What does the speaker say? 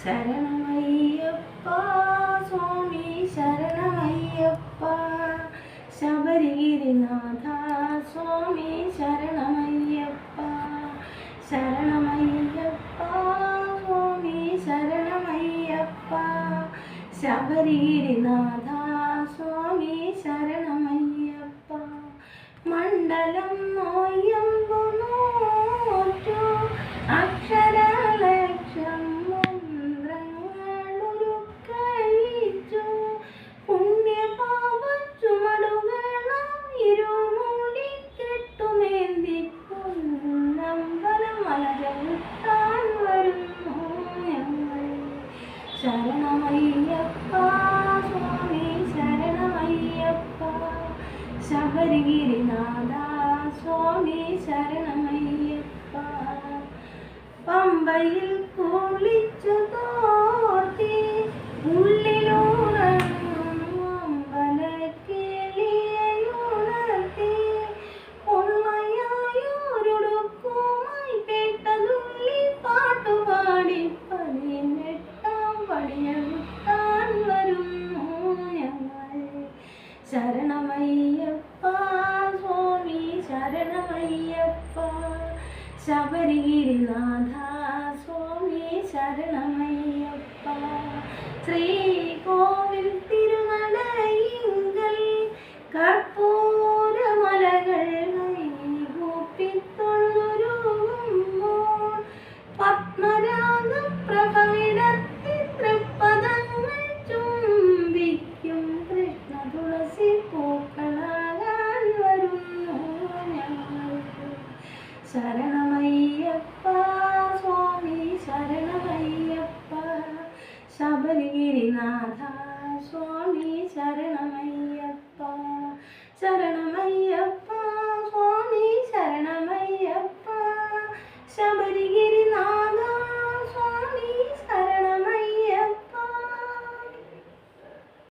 ശരണമയ്യപ്പ സ്വാമി ശരണമയ്യപ്പ ശബരിഗിരിനാഥ സ്വാമി ശരണമയ്യപ്പ ശരണമയ്യപ്പ സ്വാമി ശരണമയ്യപ്പ ശബരിഗിരിനാഥ സ്വാമി ശരണമയ്യപ്പ മണ്ഡലം നോയമ്പു നോറ്റു അക്ഷരലക്ഷം മന്ത്രങ്ങളുരുക്കഴിച്ചു പുണ്യപാപച്ചുമടുകളും ഇരുമൂടി കെട്ടുമേന്തി പൊന്നമ്പലമലചവിട്ടാൻ വരുന്നു ഞങ്ങൾ ശരണമയ്യപ്പ സ്വാമി ശരണമയ്യപ്പ ശബരിഗിരിനാഥ സ്വാമി ശരണമയ്യപ്പ പമ്പയിൽ കുളിച്ചു തോർത്തി ഉള്ളിലുണർന്നു അമ്പലക്കിളിയുണർത്തി പൊള്ളയായൊരുടുക്കുമായി കേട്ടതുള്ളി പാട്ടുപാടി പതിനെട്ടാം പടിയകുത്താൻ വരുന്നു ഞങ്ങൾ ശരണമയ്യപ്പ സ്വാമി ശരണമയ്യപ്പ ശബരിഗിരിനാഥ സ്വാമി ശരണമയ്യപ്പ ശ്രീകോവിൽ തിരുനടയിങ്കൽ കർപ്പൂരമലകൾ കൈകൂപ്പിത്തൊഴുരുകുമ്പോൾ പത്മരാഗപ്രഭവിടത്തി തൃപ്പദങ്ങൾ ചുംബിക്കും കൃഷ്ണ തുളസി പൂക്കളാകാൻ വരുന്നു ഞങ്ങൾക്ക് ശരണമയ്യപ്പ സ്വാമി ശരണമയ്യപ്പ ശബരിഗിരിനാഥ